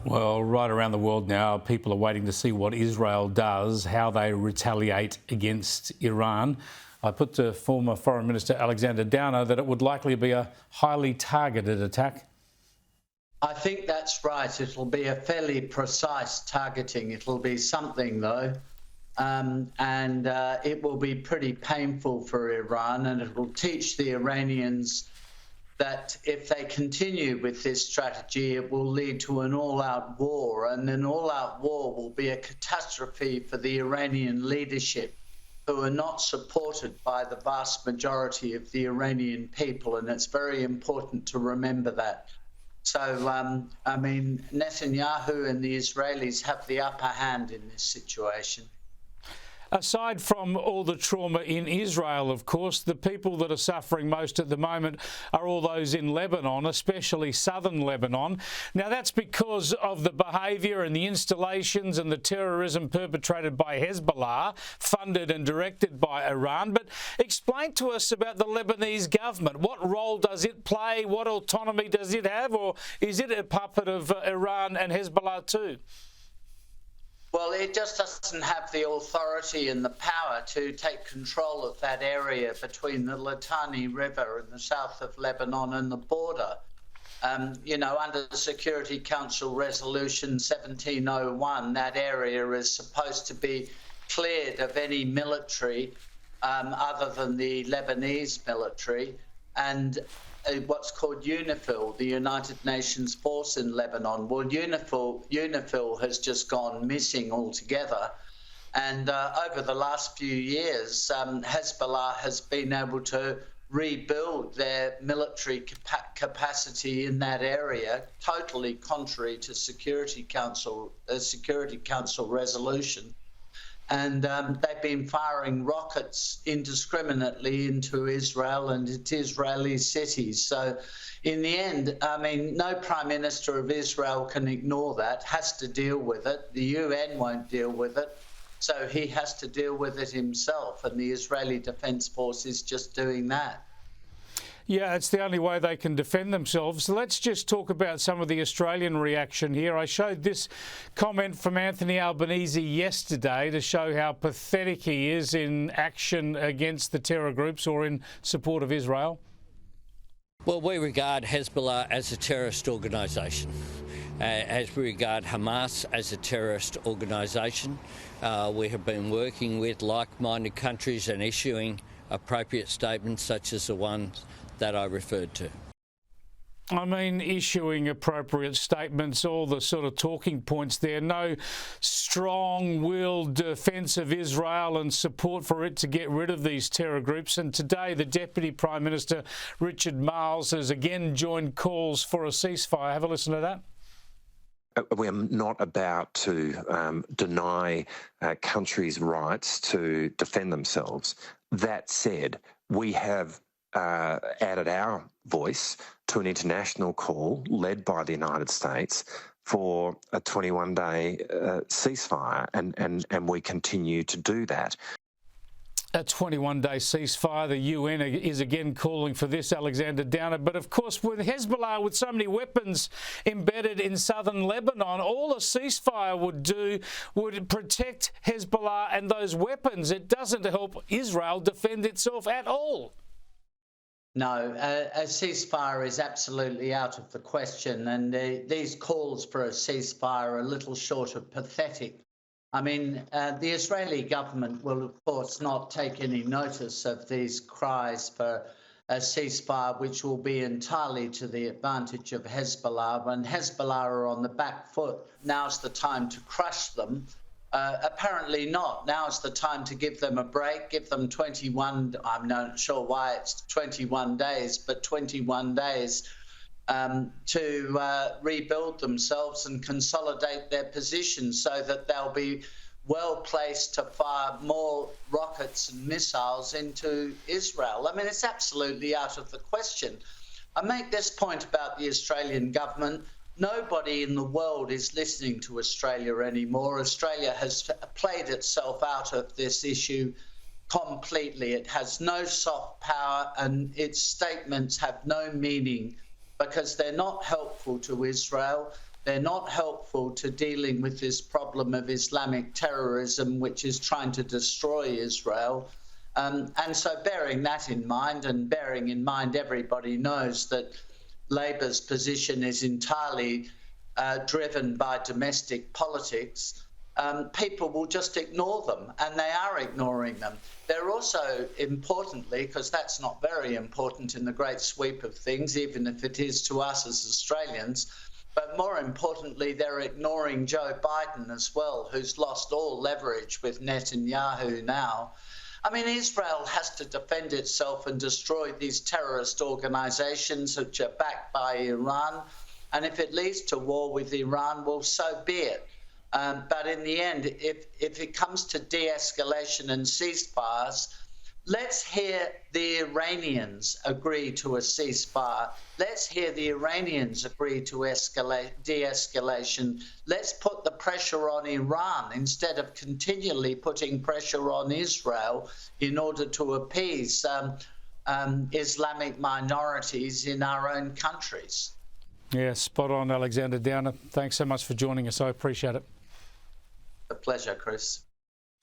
Well, right around the world now, people are waiting to see what Israel does, how they retaliate against Iran. I put to former Foreign Minister Alexander Downer that it would likely be a highly targeted attack. I think that's right. It'll be a fairly precise targeting. It'll be something, though, and it will be pretty painful for Iran, and it will teach the Iranians that if they continue with this strategy, it will lead to an all-out war, and an all-out war will be a catastrophe for the Iranian leadership, who are not supported by the vast majority of the Iranian people, and it's very important to remember that. So, I mean, Netanyahu and the Israelis have the upper hand in this situation. Aside from all the trauma in Israel, of course, the people that are suffering most at the moment are all those in Lebanon, especially southern Lebanon. Now, that's because of the behaviour and the installations and the terrorism perpetrated by Hezbollah, funded and directed by Iran. But explain to us about the Lebanese government. What role does it play? What autonomy does it have? Or is it a puppet of Iran and Hezbollah too? Well, it just doesn't have the authority and the power to take control of that area between the Litani River in the south of Lebanon and the border. You know, under the Security Council Resolution 1701, that area is supposed to be cleared of any military other than the Lebanese military, and what's called UNIFIL, the United Nations Force in Lebanon. Well, UNIFIL has just gone missing altogether. And over the last few years, Hezbollah has been able to rebuild their military capacity in that area, totally contrary to Security Council resolution. And they've been firing rockets indiscriminately into Israel and into Israeli cities. So in the end, I mean, no Prime Minister of Israel can ignore that, has to deal with it. The UN won't deal with it. So he has to deal with it himself. And the Israeli Defence Force is just doing that. Yeah, it's the only way they can defend themselves. Let's just talk about some of the Australian reaction here. I showed this comment from Anthony Albanese yesterday to show how pathetic he is in action against the terror groups or in support of Israel. Well, we regard Hezbollah as a terrorist organisation. As we regard Hamas as a terrorist organisation, we have been working with like-minded countries and issuing appropriate statements such as the ones that I referred to. I mean, issuing appropriate statements, all the sort of talking points there, no strong-willed defence of Israel and support for it to get rid of these terror groups. And today, the Deputy Prime Minister, Richard Marles, has again joined calls for a ceasefire. Have a listen to that. We're not about to deny countries' rights to defend themselves. That said, we have added our voice to an international call led by the United States for a 21-day ceasefire, and we continue to do that. A 21-day ceasefire. The UN is again calling for this, Alexander Downer. But of course, with Hezbollah, with so many weapons embedded in southern Lebanon, all a ceasefire would do would protect Hezbollah and those weapons. It doesn't help Israel defend itself at all. No, a ceasefire is absolutely out of the question, and these calls for a ceasefire are a little short of pathetic. I mean, the Israeli government will, of course, not take any notice of these cries for a ceasefire, which will be entirely to the advantage of Hezbollah. When Hezbollah are on the back foot, now's the time to crush them. Apparently not. Now's the time to give them a break, give them 21, I'm not sure why it's 21 days, but 21 days to rebuild themselves and consolidate their position so that they'll be well placed to fire more rockets and missiles into Israel. I mean, it's absolutely out of the question. I make this point about the Australian government. Nobody in the world is listening to Australia anymore. Australia has played itself out of this issue completely. It has no soft power and its statements have no meaning because they're not helpful to Israel. They're not helpful to dealing with this problem of Islamic terrorism, which is trying to destroy Israel. And so bearing that in mind, and bearing in mind everybody knows that Labor's position is entirely driven by domestic politics, people will just ignore them, and they are ignoring them. They're also, importantly, because that's not very important in the great sweep of things, even if it is to us as Australians, but more importantly, they're ignoring Joe Biden as well, who's lost all leverage with Netanyahu now. I mean, Israel has to defend itself and destroy these terrorist organizations which are backed by Iran. And if it leads to war with Iran, well, so be it. But in the end, if it comes to de-escalation and ceasefires, let's hear the Iranians agree to a ceasefire. Let's hear the Iranians agree to de-escalation. Let's put the pressure on Iran instead of continually putting pressure on Israel in order to appease Islamic minorities in our own countries. Yeah, spot on, Alexander Downer. Thanks so much for joining us. I appreciate it. A pleasure, Chris.